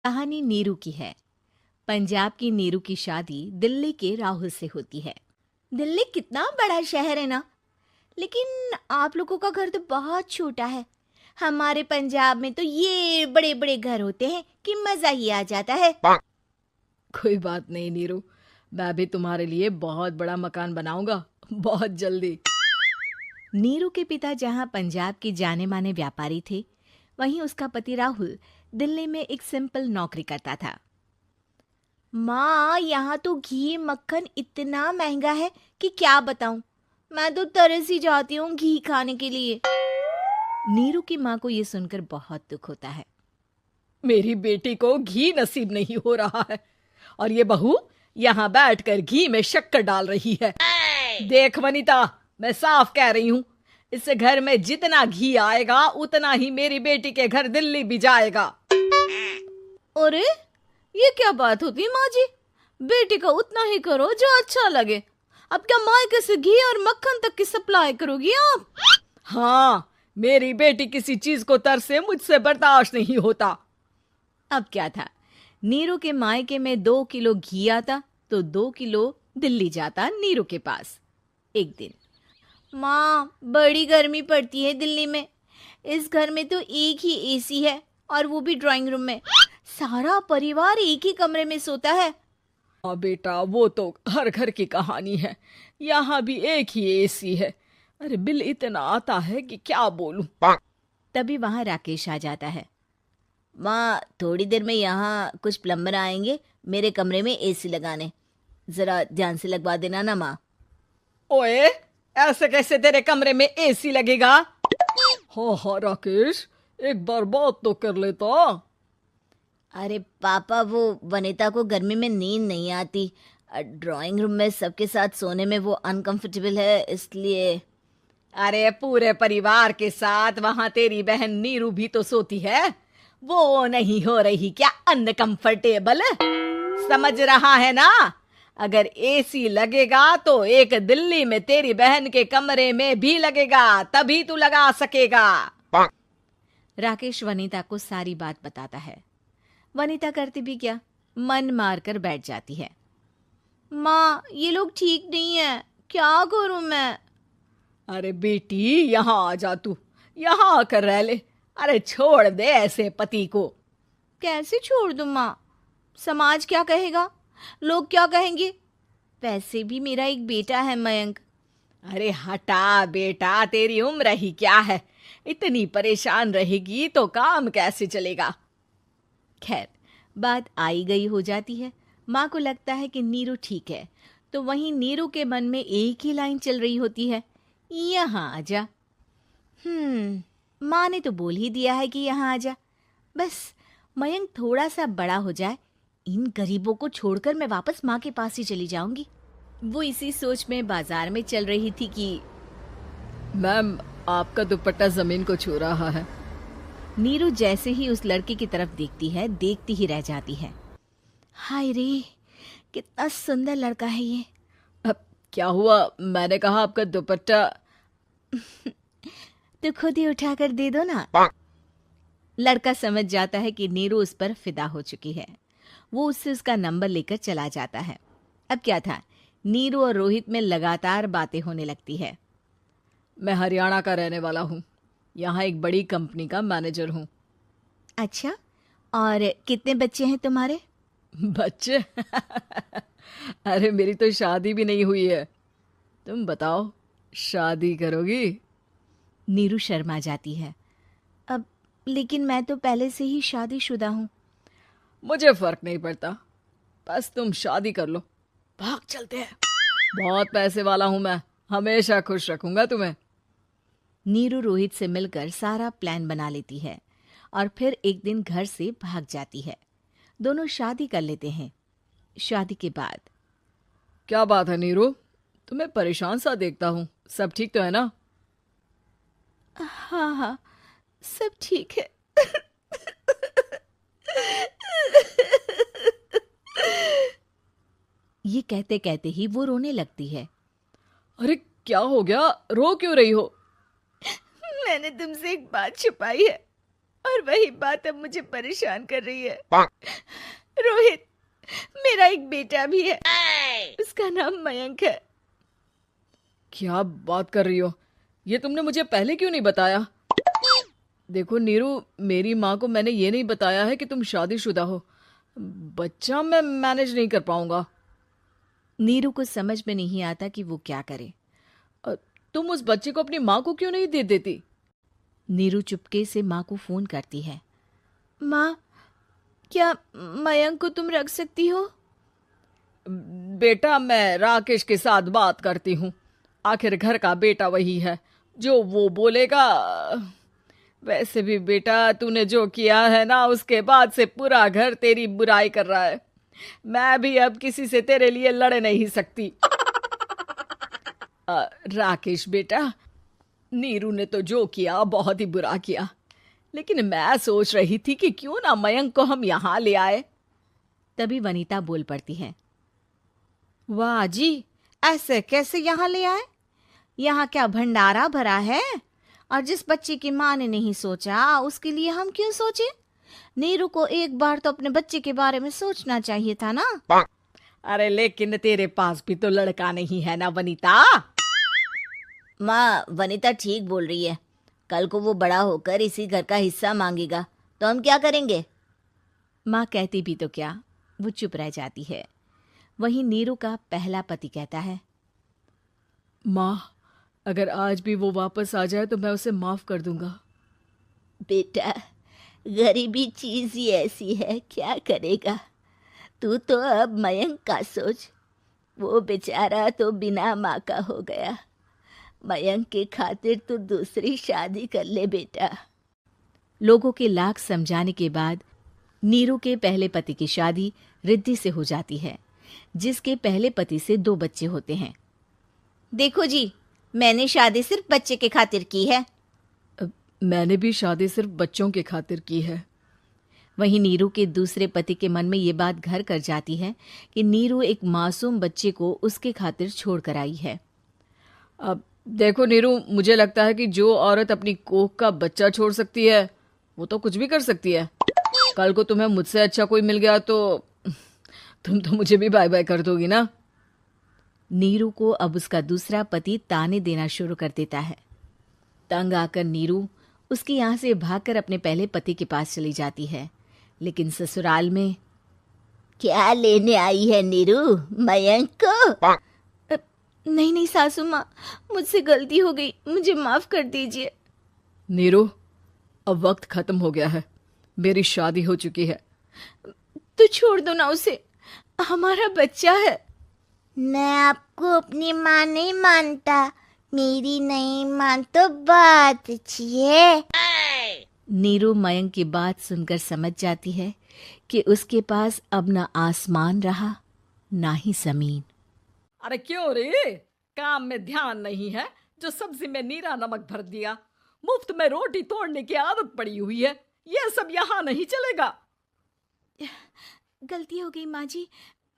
कहानी नीरू की है। पंजाब की नीरू की शादी दिल्ली के राहुल से होती है। दिल्ली कितना बड़ा शहर है ना, लेकिन आप लोगों का घर तो बहुत छोटा है। हमारे पंजाब में तो ये बड़े बड़े घर होते हैं कि मजा ही आ जाता है। कोई बात नहीं नीरू, मैं भी तुम्हारे लिए बहुत बड़ा मकान बनाऊंगा बहुत जल्दी। नीरू के पिता जहाँ पंजाब के जाने माने व्यापारी थे, वहीं उसका पति राहुल दिल्ली में एक सिंपल नौकरी करता था। माँ, यहाँ तो घी मक्खन इतना महंगा है कि क्या बताऊं। मैं तो तरस ही जाती हूँ घी खाने के लिए। नीरू की माँ को ये सुनकर बहुत दुख होता है। मेरी बेटी को घी नसीब नहीं हो रहा है और ये बहू यहाँ बैठकर घी में शक्कर डाल रही है। देख वनिता, मैं साफ कह रही हूँ, इस घर में जितना घी आएगा उतना ही मेरी बेटी के घर दिल्ली भी जाएगा। अरे, ये क्या बात होती है माँ जी? बेटी का उतना ही करो जो अच्छा लगे। अब क्या मायके से घी और मक्खन तक की सप्लाई करोगी आप? हाँ, मेरी बेटी किसी चीज को तरसे मुझसे बर्दाश्त नहीं होता। अब क्या था, नीरू के मायके में 2 किलो घी आता तो 2 किलो दिल्ली जाता नीरू के पास। एक दिन, माँ, बड़ी गर्मी पड़ती है दिल्ली में। इस घर में तो एक ही एसी है और वो भी ड्राइंग रूम में। सारा परिवार एक ही कमरे में सोता है। हाँ बेटा, वो तो हर घर की कहानी है। यहाँ भी एक ही एसी है। अरे बिल इतना आता है कि क्या बोलूं। तभी वहां राकेश आ जाता है। माँ, थोड़ी देर में यहाँ कुछ प्लम्बर आएंगे मेरे कमरे में एसी लगाने। जरा ध्यान से लगवा देना ना माँ। ओए, ऐसे कैसे तेरे कमरे में एसी लगेगा? हाँ हाँ राकेश, एक बार बात तो कर लेता। अरे पापा, वो वनिता को गर्मी में नींद नहीं आती। ड्राइंग रूम में सबके साथ सोने में वो अनकंफर्टेबल है, इसलिए। अरे पूरे परिवार के साथ वहां तेरी बहन नीरू भी तो सोती है। वो नहीं हो रही क्या अनकंफर्टेबल? समझ रहा है ना? अगर एसी लगेगा तो एक दिल्ली में तेरी बहन के कमरे में भी लगेगा, तभी तू लगा सकेगा। राकेश वनिता को सारी बात बताता है। वनिता करती भी क्या, मन मार कर बैठ जाती है। माँ, ये लोग ठीक नहीं है, क्या करूं मैं? अरे बेटी, यहाँ आ जा, तू यहाँ आकर रह ले। अरे छोड़ दे ऐसे पति को। कैसे छोड़ दूं माँ? समाज क्या कहेगा, लोग क्या कहेंगे? वैसे भी मेरा एक बेटा है मयंक। अरे हटा बेटा, तेरी उम्र ही क्या है? इतनी परेशान रहेगी तो काम कैसे चलेगा? खैर, बात आई गई हो जाती है। माँ को लगता है कि नीरू ठीक है, तो वहीं नीरू के मन में एक ही लाइन चल रही होती है, यहाँ आजा। माँ ने तो बोल ही दिया है कि यहाँ आजा। बस मयंक थोड़ा सा बड़ा हो जाए, इन गरीबों को छोड़कर मैं वापस माँ के पास ही चली जाऊंगी। वो इसी सोच में बाजार में चल रही थी कि मैम, आपका दुपट्टा जमीन को छू रहा है। नीरू जैसे ही उस लड़के की तरफ देखती है, देखती ही रह जाती है। हाय रे, कितना सुंदर लड़का है ये। अब क्या हुआ? मैंने कहा आपका दुपट्टा। तो खुद ही उठाकर दे दो ना। लड़का समझ जाता है कि नीरू उस पर फिदा हो चुकी है। वो उससे उसका नंबर लेकर चला जाता है। अब क्या था, नीरू और रोहित में लगातार बातें होने लगती है। मैं हरियाणा का रहने वाला हूँ, यहाँ एक बड़ी कंपनी का मैनेजर हूँ। अच्छा, और कितने बच्चे हैं तुम्हारे? बच्चे? अरे मेरी तो शादी भी नहीं हुई है। तुम बताओ, शादी करोगी? नीरू शर्मा जाती है। अब लेकिन मैं तो पहले से ही शादीशुदा हूँ। मुझे फर्क नहीं पड़ता, बस तुम शादी कर लो। भाग चलते हैं, बहुत पैसे वाला हूं मैं, हमेशा खुश रखूंगा तुम्हें। नीरू रोहित से मिलकर सारा प्लान बना लेती है और फिर एक दिन घर से भाग जाती है। दोनों शादी कर लेते हैं। शादी के बाद, क्या बात है नीरू, तुम्हें परेशान सा देखता हूँ, सब ठीक तो है ना? हाँ हाँ, सब ठीक है। ये कहते कहते ही वो रोने लगती है। अरे क्या हो गया, रो क्यों रही हो? मैंने तुमसे एक बात छुपाई है। और वही बात अब मुझे परेशान कर रही है। रोहित, मेरा एक बेटा भी है, उसका नाम मयंक है। क्या बात कर रही हो? ये तुमने मुझे पहले क्यों नहीं बताया? देखो नीरू, मेरी माँ को मैंने ये नहीं बताया है कि तुम शादीशुदा हो। बच्चा मैं मैनेज नहीं कर पाऊंगा। नीरू को समझ में नहीं आता कि वो क्या करे। अ, तुम उस बच्चे को अपनी माँ को क्यों नहीं दे देती? नीरू चुपके से माँ को फोन करती है। माँ, क्या मयंक को तुम रख सकती हो? बेटा, मैं राकेश के साथ बात करती हूँ। आखिर घर का बेटा वही है, जो वो बोलेगा। वैसे भी बेटा, तूने जो किया है ना, उसके बाद से पूरा घर तेरी बुराई कर रहा है। मैं भी अब किसी से तेरे लिए लड़ नहीं सकती। राकेश बेटा, नीरू ने तो जो किया बहुत ही बुरा किया, लेकिन मैं सोच रही थी कि क्यों ना मयंक को हम यहाँ ले आए। तभी वनीता बोल पड़ती है। वाह जी, ऐसे कैसे यहाँ ले आए? यहाँ क्या भंडारा भरा है? और जिस बच्चे की माँ ने नहीं सोचा, उसके लिए हम क्यों सोचे? नीरू को एक बार तो अपने बच्चे के बारे में सोचना चाहिए था ना। अरे लेकिन तेरे पास भी तो लड़का नहीं है ना वनीता। माँ, वनीता ठीक बोल रही है। कल को वो बड़ा होकर इसी घर का हिस्सा मांगेगा तो हम क्या करेंगे? माँ कहती भी तो क्या, वो चुप रह जाती है। वहीं नीरू का पहला पति कहता है। माँ, अगर आज भी वो वापस आ जाए तो मैं उसे माफ कर दूंगा। बेटा, गरीबी चीज ही ऐसी है, क्या करेगा। तू तो अब मयंक का सोच। वो बेचारा तो बिना माँ का हो गया। मयंक के खातिर तू दूसरी शादी कर ले बेटा। लोगों के लाख समझाने के बाद नीरू के पहले पति की शादी रिद्धि से हो जाती है, जिसके पहले पति से 2 बच्चे होते हैं। देखो जी, मैंने शादी सिर्फ बच्चे के खातिर की है। मैंने भी शादी सिर्फ बच्चों के खातिर की है। वहीं नीरू के दूसरे पति के मन में ये बात घर कर जाती है कि नीरू एक मासूम बच्चे को उसके खातिर छोड़ कर आई है। अब देखो नीरू, मुझे लगता है कि जो औरत अपनी कोख का बच्चा छोड़ सकती है, वो तो कुछ भी कर सकती है। कल को तुम्हें मुझसे अच्छा कोई मिल गया तो तुम तो मुझे भी बाय बाय कर दोगी ना। नीरू को अब उसका दूसरा पति ताने देना शुरू कर देता है। तंग आकर नीरू उसके यहाँ से भागकर अपने पहले पति के पास चली जाती है, लेकिन ससुराल में क्या लेने आई है नीरू, मयंक को? नहीं नहीं सासू माँ, मुझसे गलती हो गई, मुझे माफ कर दीजिए। नीरू, अब वक्त खत्म हो गया है, मेरी शादी हो चुकी है। तो छोड़ दो ना उसे, हमारा बच्चा है। मैं आपको अपनी माँ नहीं मानता, मेरी नहीं मान तो बात अच्छी है। नीरू मयंक की बात सुनकर समझ जाती है कि उसके पास अब ना आसमान रहा ना ही जमीन। अरे क्यों रे, काम में ध्यान नहीं है जो सब्जी में नीरा नमक भर दिया। मुफ्त में रोटी तोड़ने की आदत पड़ी हुई है, ये सब यहाँ नहीं चलेगा। गलती हो गई माँ जी,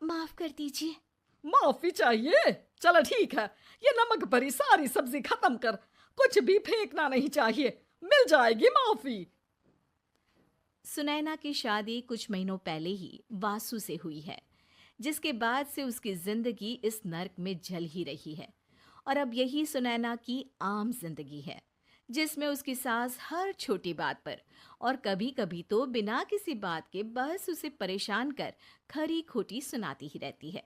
माफ कर दीजिए। माफी चाहिए? चलो ठीक है, ये नमक भरी सारी सब्जी खत्म कर, कुछ भी फेंकना नहीं चाहिए, मिल जाएगी माफी। सुनैना की शादी कुछ महीनों पहले ही वासु से हुई है, जिसके बाद से उसकी जिंदगी इस नर्क में जल ही रही है। और अब यही सुनैना की आम जिंदगी है, जिसमें उसकी सास हर छोटी बात पर और कभी कभी तो बिना किसी बात के बस उसे परेशान कर खरी खोटी सुनाती ही रहती है।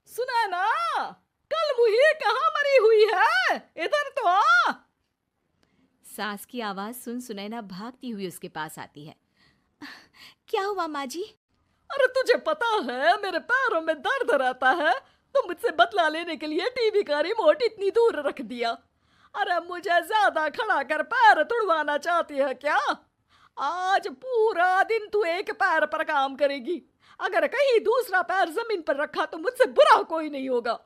सुनैना, कल मुही कहाँ मरी हुई है, इधर तो आ। सास की आवाज सुन सुनैना भागती हुई उसके पास आती है। क्या हुआ माँ जी? अरे तुझे पता है मेरे पैरों में दर्द रहता है, तो मुझसे बदला लेने के लिए टीवी का रिमोट इतनी दूर रख दिया। अरे मुझे ज्यादा खड़ा कर पैर तुड़वाना चाहती है क्या? आज पूरा दिन तू एक पैर पर काम करेगी, अगर कहीं दूसरा पैर जमीन पर रखा तो मुझसे बुरा कोई नहीं होगा।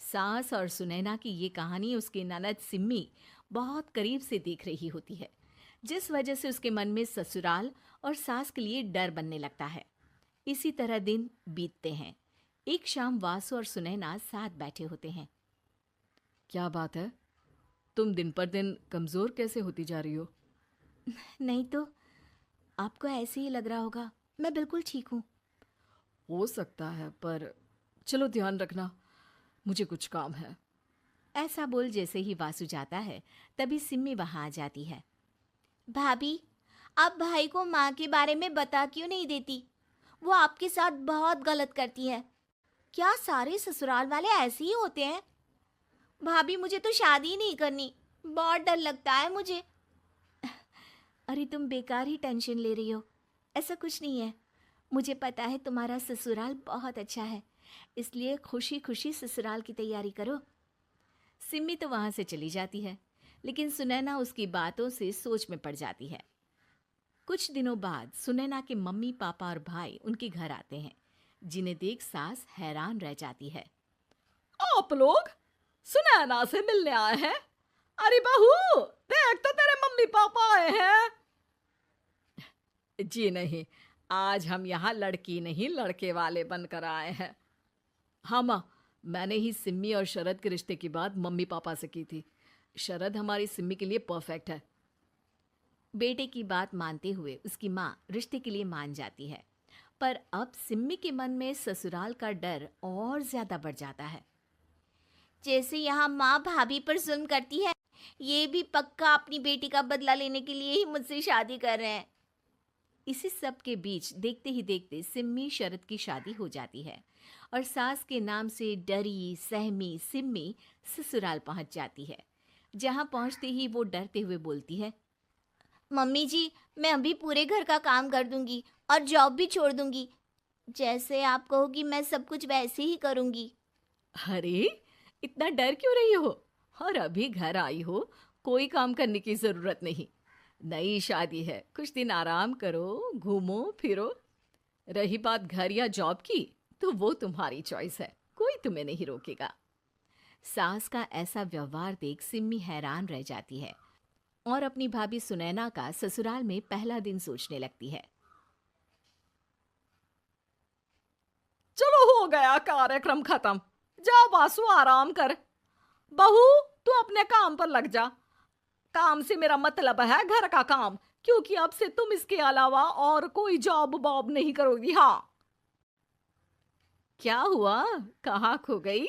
सास और सुनैना की ये कहानी उसकी ननद सिम्मी बहुत करीब से देख रही होती है, जिस वजह से उसके मन में ससुराल और सास के लिए डर बनने लगता है। इसी तरह दिन बीतते हैं। एक शाम वासु और सुनैना साथ बैठे होते हैं। क्या बात है, तुम दिन पर दिन कमजोर कैसे होती जा रही हो? नहीं तो आपको ऐसे ही लग रहा होगा, मैं बिल्कुल ठीक हूँ। हो सकता है, पर चलो ध्यान रखना, मुझे कुछ काम है। ऐसा बोल जैसे ही वासु जाता है तभी सिम्मी वहां आ जाती है। भाभी, आप भाई को माँ के बारे में बता क्यों नहीं देती? वो आपके साथ बहुत गलत करती है। क्या सारे ससुराल वाले ऐसे ही होते हैं? भाभी, मुझे तो शादी ही नहीं करनी, बहुत डर लगता है मुझे। अरे तुम बेकार ही टेंशन ले रही हो, ऐसा कुछ नहीं है। मुझे पता है तुम्हारा ससुराल बहुत अच्छा है, इसलिए खुशी खुशी ससुराल की तैयारी करो। सिम्मी तो वहां से चली जाती है, लेकिन सुनैना उसकी बातों से सोच में पड़ जाती है। कुछ दिनों बाद सुनैना के मम्मी पापा और भाई उनके घर आते हैं, जिन्हें देख सास हैरान रह जाती है। आप लोग सुनैना से मिलने आए हैं? अरे बहू, देख तो तेरे मम्मी पापा आए हैं। जी नहीं, आज हम यहाँ लड़की नहीं लड़के वाले बनकर आए हैं। हाँ माँ, मैंने ही सिम्मी और शरद के रिश्ते की बात मम्मी पापा से की थी। शरद हमारी सिम्मी के लिए परफेक्ट है। बेटे की बात मानते हुए उसकी माँ रिश्ते के लिए मान जाती है, पर अब सिम्मी के मन में ससुराल का डर और ज्यादा बढ़ जाता है। जैसे यहाँ माँ भाभी पर जुल्म करती है, ये भी पक्का अपनी बेटी का बदला लेने के लिए ही मुझसे शादी कर रहे हैं। इसी सब के बीच देखते ही देखते सिम्मी शरद की शादी हो जाती है और सास के नाम से डरी सहमी सिम्मी ससुराल पहुंच जाती है। जहां पहुंचते ही वो डरते हुए बोलती है, मम्मी जी, मैं अभी पूरे घर का काम कर दूंगी और जॉब भी छोड़ दूंगी। जैसे आप कहोगी मैं सब कुछ वैसे ही करूंगी। अरे, इतना डर क्यों रही हो? और अभी घर आई हो, कोई काम करने की जरूरत नहीं। नई शादी है, कुछ दिन आराम करो, घूमो फिरो। रही बात घर या जॉब की, तो वो तुम्हारी चॉइस है, कोई तुम्हें नहीं रोकेगा। सास का ऐसा व्यवहार देख सिम्मी हैरान रह जाती है और अपनी भाभी सुनैना का ससुराल में पहला दिन सोचने लगती है। चलो, हो गया कार्यक्रम खत्म। जा वासु, आराम कर। बहू, तू अपने काम पर लग जा। काम से मेरा मतलब है घर का काम, क्योंकि अब से तुम इसके अलावा और कोई जॉब बॉब नहीं करोगी। हाँ। क्या हुआ, कहाँ खो गई?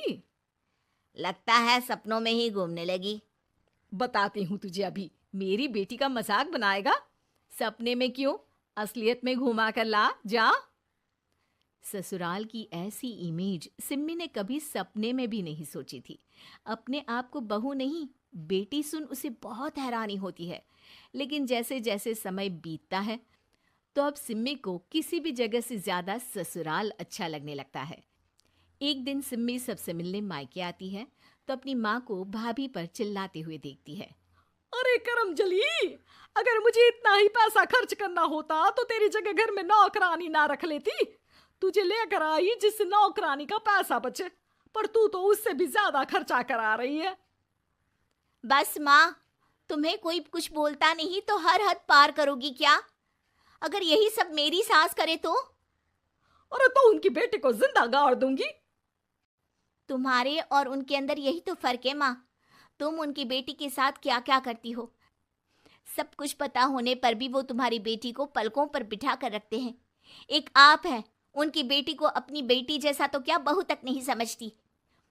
लगता है सपनों में ही घूमने लगी। बताती हूँ तुझे अभी। मेरी बेटी का मजाक बनाएगा? सपने में क्यों, असलियत में घुमा कर ला। जा। ससुराल की ऐसी इमेज सिम्मी ने कभी सपने में भी नहीं सोची थी। अपने आप को बहू नहीं, बेटी सुन उसे बहुत हैरानी होती है। लेकिन जैसे जैसे समय बीतता है तो अब सिम्मी को किसी भी जगह से ज्यादा ससुराल अच्छा लगने लगता है। एक दिन सिम्मी सबसे मिलने मायके आती है तो अपनी माँ को भाभी पर चिल्लाते हुए देखती है। अरे करमजली, अगर मुझे इतना ही पैसा खर्च करना होता तो तेरी जगह घर में नौकरानी ना रख लेती। तुझे लेकर आई जिस नौकरानी का पैसा बचे, पर तू तो उससे भी ज्यादा खर्चा करा रही है। बस माँ, तुम्हें कोई कुछ बोलता नहीं तो हर हद पार करोगी क्या? अगर यही सब मेरी सास करे तो? अरे तो उनकी बेटी को जिंदा गाड़ दूंगी। तुम्हारे और उनके अंदर यही तो फर्क है माँ। तुम उनकी बेटी के साथ क्या क्या करती हो, सब कुछ पता होने पर भी वो तुम्हारी बेटी को पलकों पर बिठा कर रखते हैं। एक आप है, उनकी बेटी को अपनी बेटी जैसा तो क्या बहू तक नहीं समझती।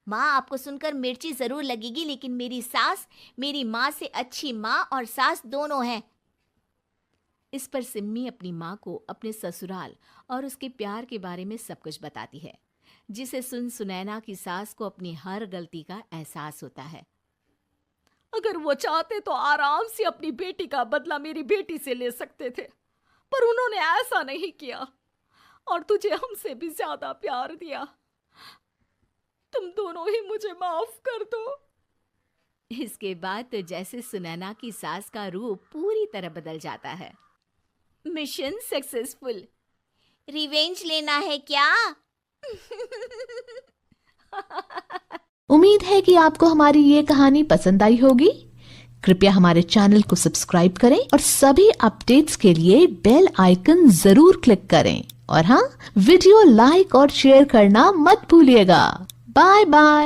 माँ, आपको सुनकर मिर्ची जरूर लगेगी, लेकिन मेरी सास मेरी माँ से अच्छी माँ और सास दोनों हैं। इस पर सिम्मी अपनी माँ को अपने ससुराल और उसके प्यार के बारे में सब कुछ बताती है, जिसे सुन सुनैना की सास को अपनी हर गलती का एहसास होता है। अगर वो चाहते तो आराम से अपनी बेटी का बदला मेरी बेटी से ले सकते थे, पर उन्होंने ऐसा नहीं किया और तुझे हमसे भी ज्यादा प्यार दिया। तुम दोनों ही मुझे माफ कर दो। इसके बाद तो जैसे सुनैना की सास का रूप पूरी तरह बदल जाता है। Mission successful. रिवेंज लेना है क्या? उम्मीद है कि आपको हमारी ये कहानी पसंद आई होगी। कृपया हमारे चैनल को सब्सक्राइब करें और सभी अपडेट्स के लिए बेल आइकन जरूर क्लिक करें। और हाँ, वीडियो लाइक और शेयर करना मत भूलिएगा। Bye bye.